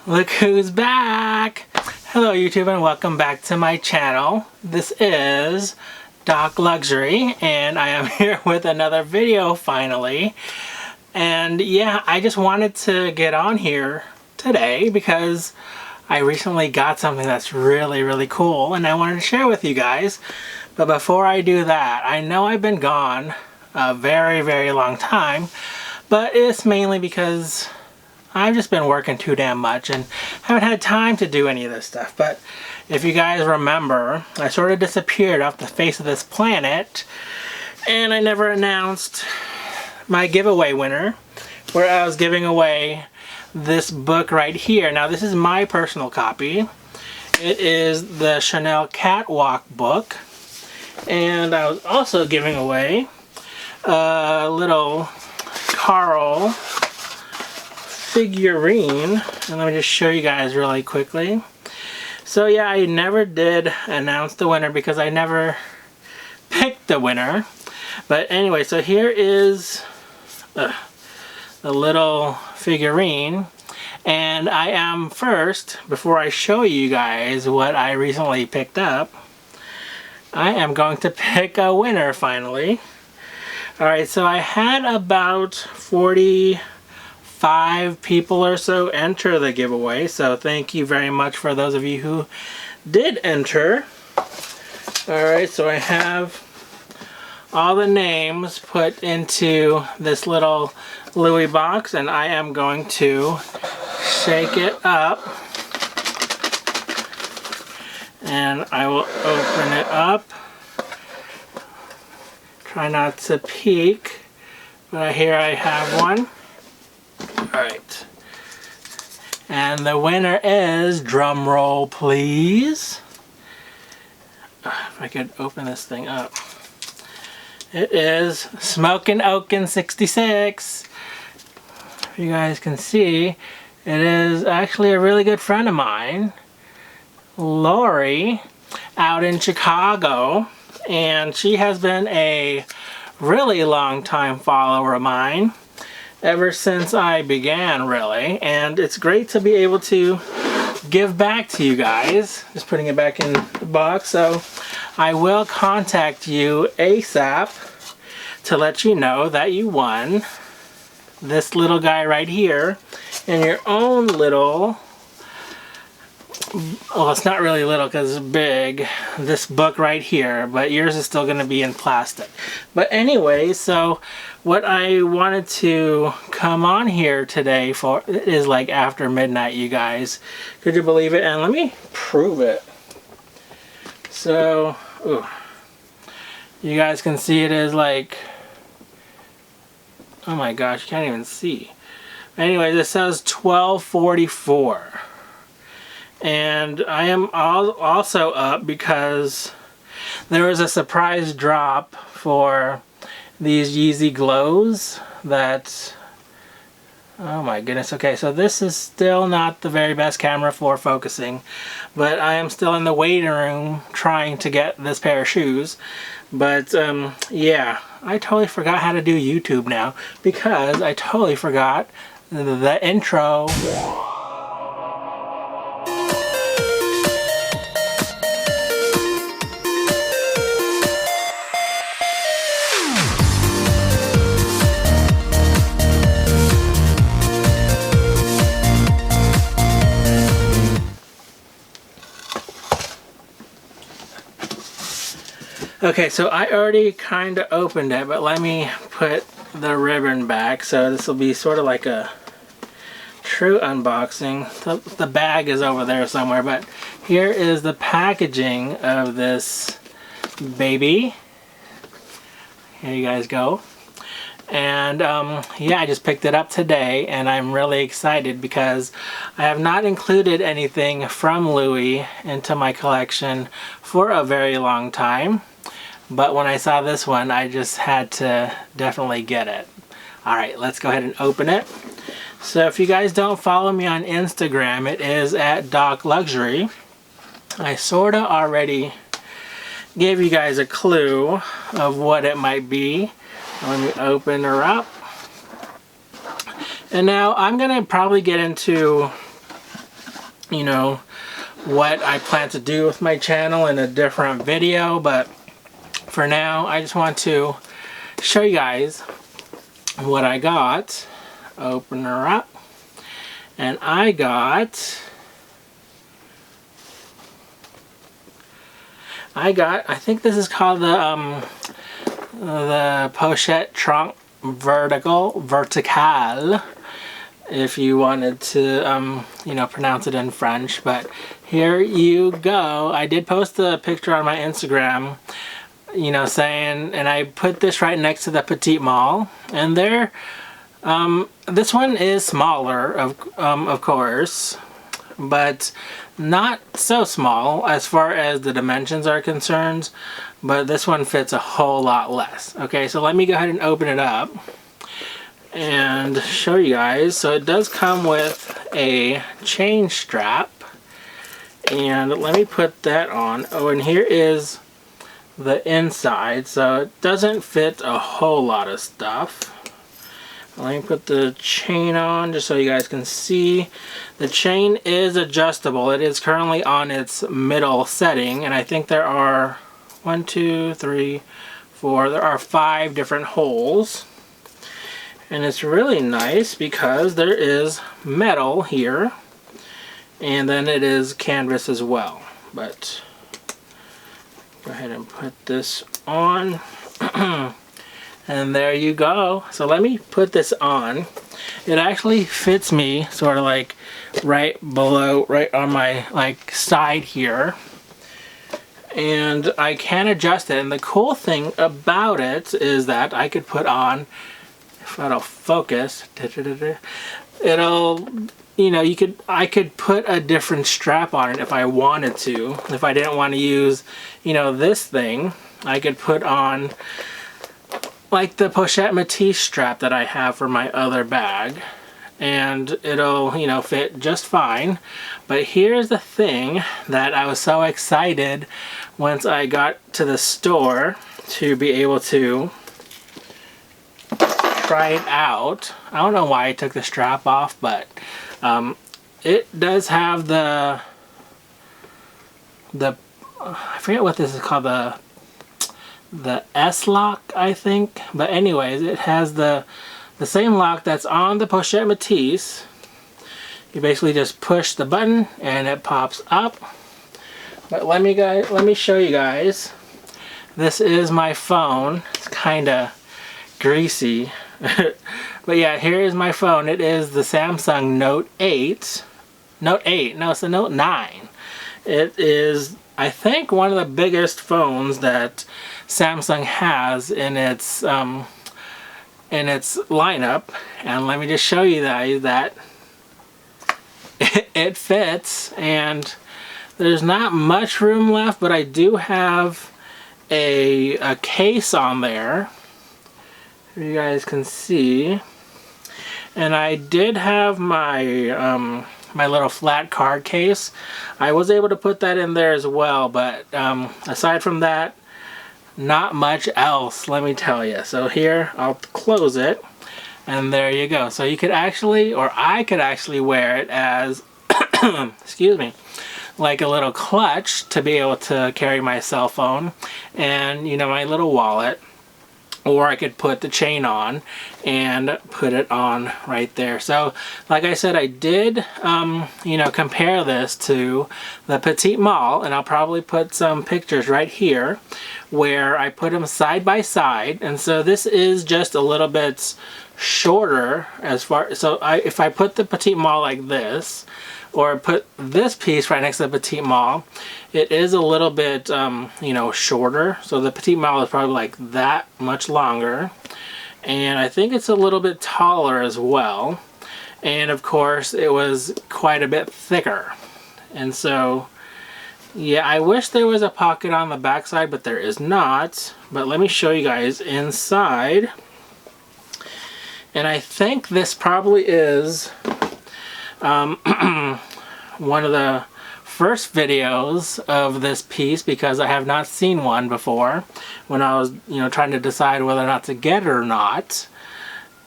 Look who's back! Hello YouTube and welcome back to my channel. This is docLUXURY and I am here with another video finally. And yeah, I just wanted to get on here today because I recently got something that's really cool and I wanted to share with you guys. But before I do that, I know I've been gone a very long time, but it's mainly because I've just been working too damn much and haven't had time to do any of this stuff. But if you guys remember, I sort of disappeared off the face of this planet and I never announced my giveaway winner, where I was giving away this book right here. Now this is my personal copy. It is the Chanel Catwalk book, and I was also giving away a little Carl figurine, and let me just show you guys really quickly. So yeah, I never did announce the winner because I never picked the winner. But anyway, so here is the little figurine, and I am first, before I show you guys what I recently picked up, I am going to pick a winner finally. Alright, so I had about 45 people or so enter the giveaway, so thank you very much for those of you who did enter. Alright, so I have all the names put into this little Louis box, and I am going to shake it up and I will open it up. Try not to peek, but here I have one. Alright, and the winner is, drum roll please, if I could open this thing up, it is Smokin' Oaken 66. If you guys can see, it is actually a really good friend of mine, Lori, out in Chicago, and she has been a really long time follower of mine ever since I began, really, and it's great to be able to give back to you guys. Just putting it back in the box, so I will contact you ASAP to let you know that you won this little guy right here in your own little, well, it's not really little because it's big, this book right here, but yours is still going to be in plastic. But anyway, so what I wanted to come on here today for, it is like after midnight, you guys. Could you believe it? And let me prove it. So, ooh, you guys can see it is like, oh my gosh, you can't even see. Anyway, this says 1244. And I am also up because there was a surprise drop for these Yeezy Glows that, oh my goodness. Okay, so this is still not the very best camera for focusing, but I am still in the waiting room trying to get this pair of shoes. But yeah, I totally forgot how to do YouTube now because I totally forgot the intro. Okay, so I already kind of opened it, but let me put the ribbon back. So this will be sort of like a true unboxing. The bag is over there somewhere, but here is the packaging of this baby. Here you guys go. And yeah, I just picked it up today and I'm really excited because I have not included anything from Louis into my collection for a very long time. But when I saw this one, I just had to definitely get it. Alright, let's go ahead and open it. So if you guys don't follow me on Instagram, it is at docLUXURY. I sort of already gave you guys a clue of what it might be. Let me open her up. And now I'm going to probably get into you know, what I plan to do with my channel in a different video, but for now I just want to show you guys what I got. Open her up, and I got I think this is called the Pochette Trunk Verticale, if you wanted to, you know, pronounce it in French. But here you go. I did post a picture on my Instagram, you know, saying, and I put this right next to the petitemalle, and there, this one is smaller, of course, but not so small as far as the dimensions are concerned, but this one fits a whole lot less. Okay, so let me go ahead and open it up and show you guys. So it does come with a chain strap, and let me put that on. Oh, and here is the inside, so it doesn't fit a whole lot of stuff. Let me put the chain on just so you guys can see. The chain is adjustable. It is currently on its middle setting, and I think there are 1, 2, 3, 4, there are 5 different holes. And it's really nice because there is metal here, and then it is canvas as well. But go ahead and put this on. And there you go. So let me put this on. It actually fits me sort of like right below, right on my like side here. And I can adjust it. And the cool thing about it is that I could put on, if it'll focus, it'll, you know, I could put a different strap on it if I wanted to. If I didn't want to use, you know, this thing, I could put on like the Pochette Matisse strap that I have for my other bag, and it'll, you know, fit just fine. But here's the thing that I was so excited once I got to the store to be able to try it out. I don't know why I took the strap off, but it does have the I forget what this is called, the S-lock, I think. But anyways, it has the same lock that's on the Pochette Matisse. You basically just push the button and it pops up. But let me show you guys. This is my phone. It's kind of greasy. But yeah, here is my phone. It is the Samsung Note 8. Note 8. No, it's the Note 9. It is, I think, one of the biggest phones that Samsung has in its lineup. And let me just show you guys that it fits, and there's not much room left, but I do have a case on there, you guys can see. And I did have my my little flat card case. I was able to put that in there as well, but aside from that, not much else, let me tell you. So here, I'll close it, and there you go. So you could actually, or I could actually wear it as excuse me, like a little clutch to be able to carry my cell phone and, you know, my little wallet. Or I could put the chain on and put it on right there. So, like I said, I did, you know, compare this to the petitemalle, and I'll probably put some pictures right here where I put them side by side. And so this is just a little bit shorter as far, so if I put the petitemalle like this, or put this piece right next to the petitemalle, it is a little bit, you know, shorter. So the petitemalle is probably like that much longer. And I think it's a little bit taller as well. And of course, it was quite a bit thicker. And so, yeah, I wish there was a pocket on the back side, but there is not. But let me show you guys inside. And I think this probably is one of the first videos of this piece, because I have not seen one before when I was, you know, trying to decide whether or not to get it or not.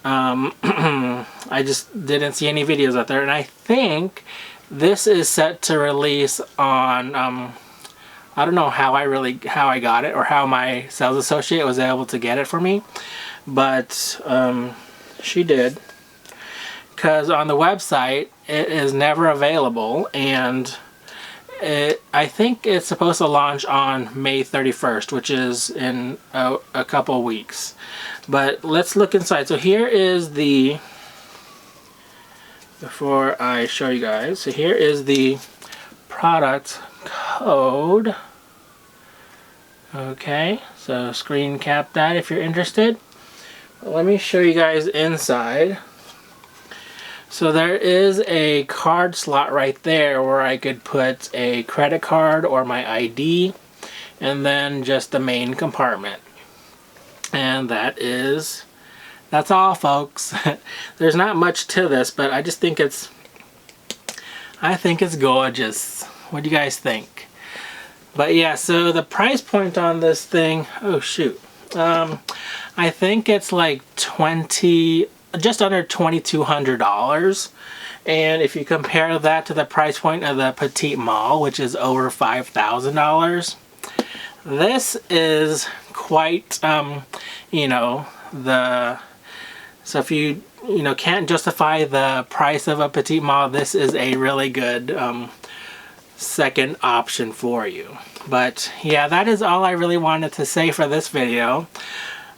I just didn't see any videos out there, and I think This is set to release on, I don't know how I got it or how my sales associate was able to get it for me, but she did. Because on the website it is never available, and I think it's supposed to launch on May 31st, which is in a couple weeks. But let's look inside. So here is the, before I show you guys, so here is the product code. Okay, so screen cap that if you're interested. Let me show you guys inside. So there is a card slot right there where I could put a credit card or my ID, and then just the main compartment. And that's all, folks. There's not much to this, but I just think it's gorgeous. What do you guys think? But yeah, so the price point on this thing, oh shoot, I think it's like just under $2,200. And if you compare that to the price point of the petitemalle, which is over $5,000, this is quite, you know, so if you can't justify the price of a petitemalle, this is a really good second option for you. But yeah, that is all I really wanted to say for this video.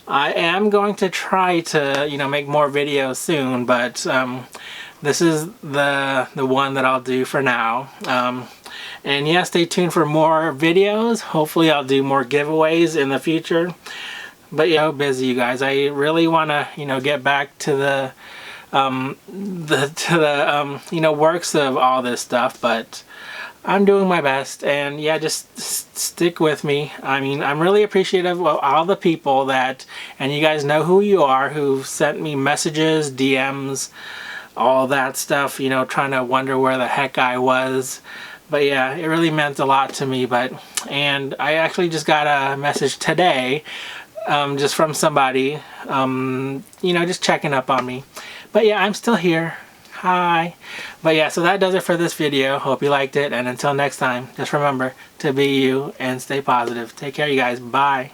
I am going to try to, make more videos soon, but this is the one that I'll do for now. And yeah, stay tuned for more videos. Hopefully I'll do more giveaways in the future. But yeah, I'm busy, you guys. I really want to, get back to the works of all this stuff, but I'm doing my best, and yeah, just stick with me. I mean, I'm really appreciative of all the people that, and you guys know who you are, who sent me messages, DMs, all that stuff, trying to wonder where the heck I was. But yeah, it really meant a lot to me. And I actually just got a message today, just from somebody, just checking up on me. But yeah, I'm still here. Hi. But yeah, so that does it for this video. Hope you liked it, and until next time, just remember to be you and stay positive. Take care, you guys. Bye.